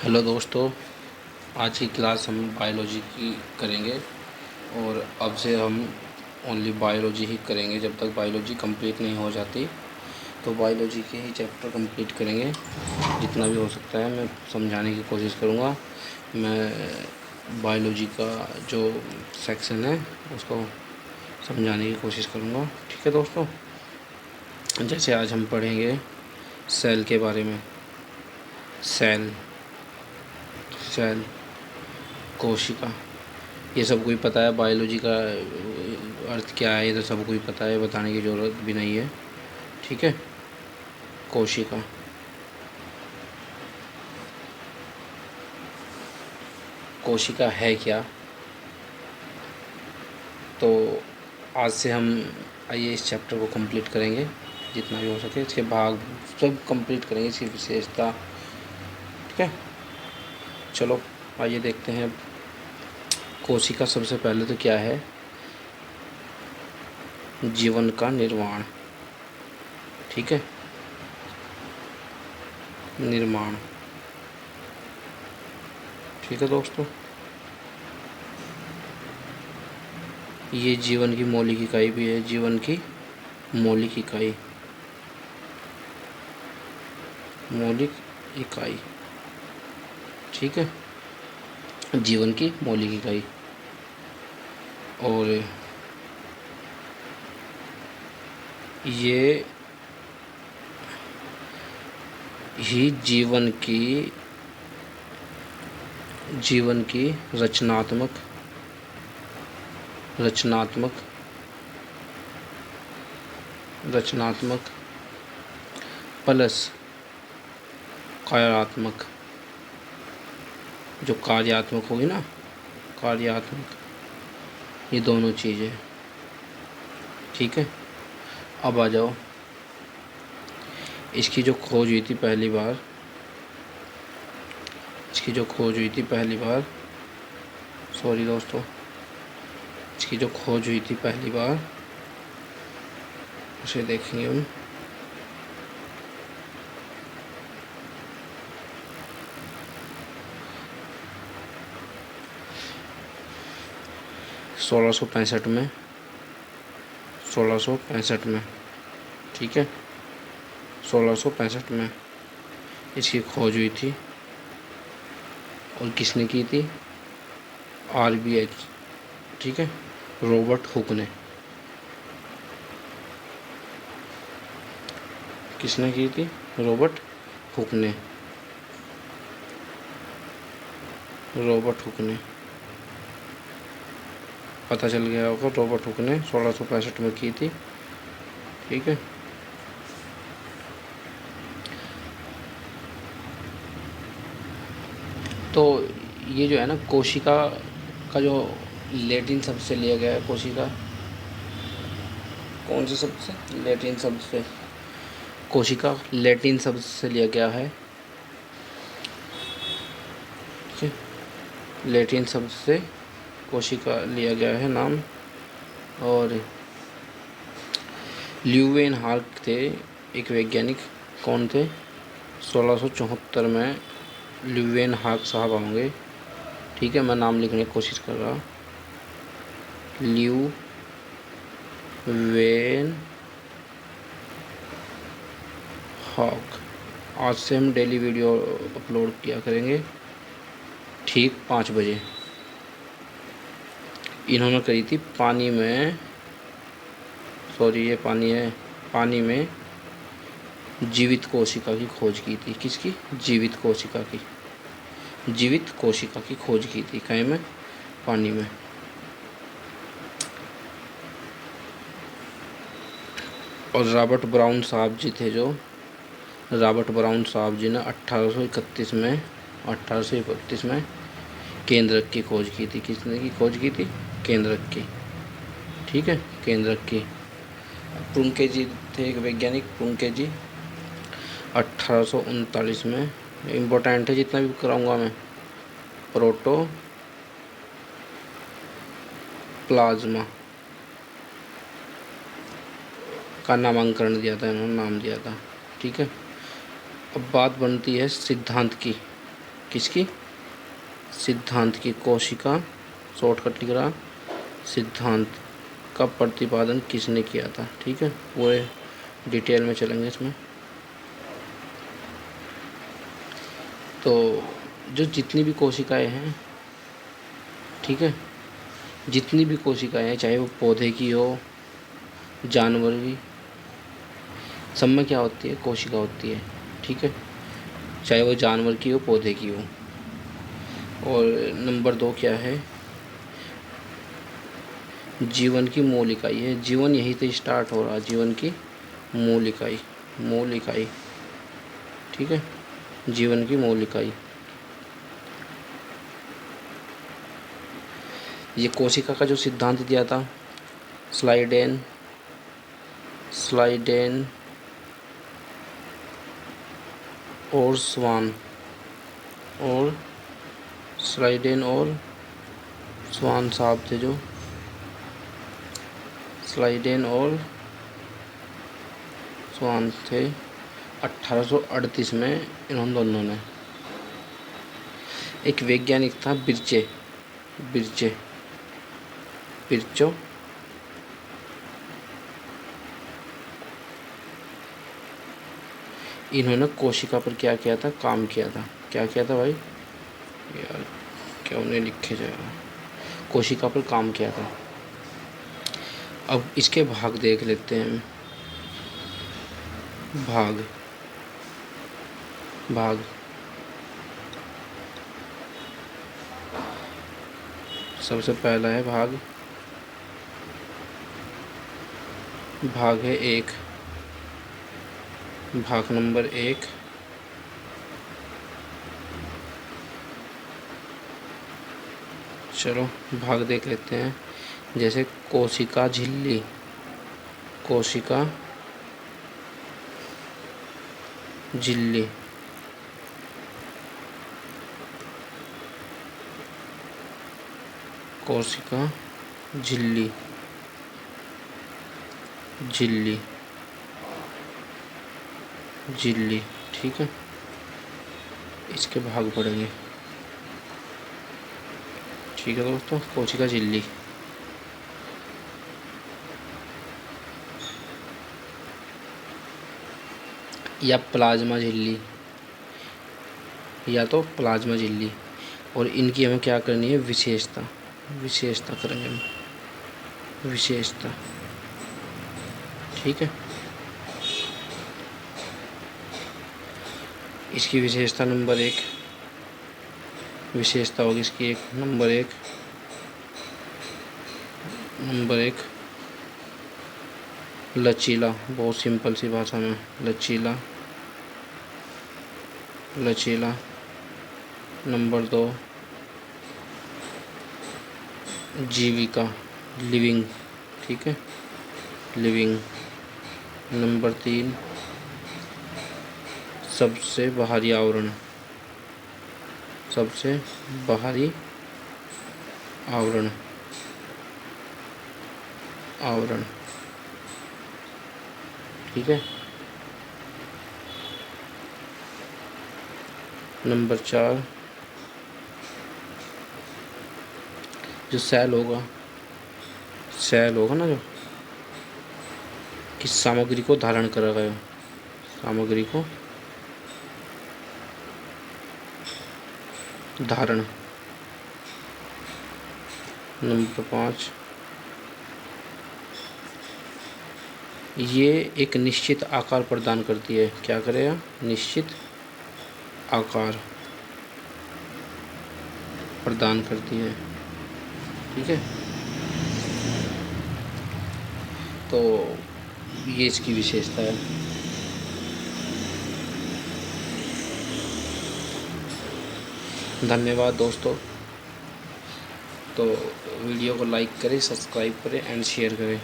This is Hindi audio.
हेलो दोस्तों, आज की क्लास हम बायोलॉजी की करेंगे और अब से हम ओनली बायोलॉजी ही करेंगे जब तक बायोलॉजी कंप्लीट नहीं हो जाती। तो बायोलॉजी के ही चैप्टर कंप्लीट करेंगे, जितना भी हो सकता है मैं समझाने की कोशिश करूँगा। मैं बायोलॉजी का जो सेक्शन है उसको समझाने की कोशिश करूँगा। ठीक है दोस्तों, जैसे आज हम पढ़ेंगे सेल के बारे में। सेल सेल कोशिका, ये सबको ही पता है। बायोलॉजी का अर्थ क्या है ये तो सबको ही पता है, बताने की ज़रूरत भी नहीं है। ठीक है। कोशिका, कोशिका है क्या? तो आज से हम आइए इस चैप्टर को कंप्लीट करेंगे, जितना भी हो सके इसके भाग सब कंप्लीट करेंगे, इसकी विशेषता। ठीक है, चलो आइए देखते हैं। कोशिका सबसे पहले तो क्या है? जीवन का निर्माण। ठीक है, निर्माण। ठीक है दोस्तों, ये जीवन की मौलिक इकाई भी है। जीवन की मौलिक इकाई, मौलिक इकाई। ठीक है, जीवन की मौलिक इकाई। और ये ही जीवन की रचनात्मक रचनात्मक रचनात्मक प्लस कार्यात्मक, जो कार्यात्मक होगी ना, कार्यात्मक, ये दोनों चीज़ें। ठीक है, अब आ जाओ। इसकी जो खोज हुई थी पहली बार, सॉरी दोस्तों, इसकी जो खोज हुई थी पहली बार, उसे देखेंगे हम। सोलह सौ पैंसठ में। ठीक है, 1665 में इसकी खोज हुई थी। और किसने की थी? RBH। ठीक है, रॉबर्ट हुक ने। किसने की थी? रॉबर्ट हुक ने। रॉबर्ट हुक ने, पता चल गया होगा, रॉबर्ट हुक ने 1665 में की थी। ठीक है, तो ये जो है ना, कोशिका का जो लैटिन शब्द से लिया गया है। कोशिका कौन से शब्द से? लैटिन शब्द से। कोशिका लैटिन शब्द से लिया गया है। ठीक है, लैटिन शब्द से कोशिका लिया गया है नाम। और ल्यूवेनहॉक थे एक वैज्ञानिक। कौन थे? 1674 में ल्यूवेनहॉक साहब होंगे। ठीक है, मैं नाम लिखने की कोशिश कर रहा। ल्यूवेनहॉक। आज से हम डेली वीडियो अपलोड किया करेंगे ठीक 5 बजे। इन्होंने करी थी पानी में, सॉरी ये पानी है, पानी में जीवित कोशिका की खोज की थी। किसकी? जीवित कोशिका की खोज की थी। कहीं में? पानी में। और रॉबर्ट ब्राउन साहब जी थे, जो रॉबर्ट ब्राउन साहब जी ने 1831 में केंद्रक की खोज की थी। किसने की खोज की थी? केंद्रक की। ठीक है, केंद्रक की। प्रुंके जी थे एक वैज्ञानिक, प्रुंके जी, 1839 में। इम्पोर्टेंट है जितना भी कराऊंगा मैं। प्रोटोप्लाज्मा का नामांकन दिया था इन्होंने, नाम दिया था। ठीक है, अब बात बनती है सिद्धांत की। किसकी? सिद्धांत की। कोशिका शॉर्टकट लिख रहा, सिद्धांत का प्रतिपादन किसने किया था। ठीक है, पूरे डिटेल में चलेंगे इसमें। तो जो जितनी भी कोशिकाएं हैं, ठीक है, जितनी भी कोशिकाएं हैं, चाहे वो पौधे की हो, जानवर की, सब में क्या होती है? कोशिका होती है। ठीक है, चाहे वो जानवर की हो, पौधे की हो। और नंबर 2 क्या है? जीवन की मूल इकाई है। जीवन यहीं से स्टार्ट हो रहा है, जीवन की मूल इकाई, मूल इकाई। ठीक है, जीवन की मूल इकाई। ये कोशिका का जो सिद्धांत दिया था स्लाइडेन और स्वान, और स्लाइडेन और स्वान साहब थे, जो स्लाइडेन और स्वान थे 1838 में। इन्होंने दोनों ने, एक वैज्ञानिक था बिरचो, इन्होंने कोशिका पर क्या किया था? काम किया था। क्या किया था भाई? यार क्या उन्हें लिखे जाएगा? कोशिका पर काम किया था। अब इसके भाग देख लेते हैं। भाग सबसे पहला है भाग है 1। भाग नंबर 1, चलो भाग देख लेते हैं। जैसे कोशिका झिल्ली, कोशिका झिल्ली, कोशिका झिल्ली, झिल्ली। ठीक है, इसके भाग पड़ेंगे। ठीक है दोस्तों, कोशिका झिल्ली, या प्लाज्मा झिल्ली, या तो प्लाज्मा झिल्ली। और इनकी हमें क्या करनी है? विशेषता करेंगे हम, विशेषता। ठीक है, इसकी विशेषता नंबर 1, विशेषता होगी इसकी नंबर एक लचीला। बहुत सिंपल सी भाषा में, लचीला। नंबर 2 जीविका, लिविंग। ठीक है, लिविंग। नंबर 3 सबसे बाहरी आवरण, सबसे बाहरी आवरण। ठीक है, नंबर 4 जो सेल होगा ना, जो किस सामग्री को धारण कर गए, सामग्री को धारण। नंबर 5 ये एक निश्चित आकार प्रदान करती है। क्या करेगा? निश्चित आकार प्रदान करती है। ठीक है, तो ये इसकी विशेषता है। धन्यवाद दोस्तों। तो वीडियो को लाइक करें, सब्सक्राइब करें एंड शेयर करें।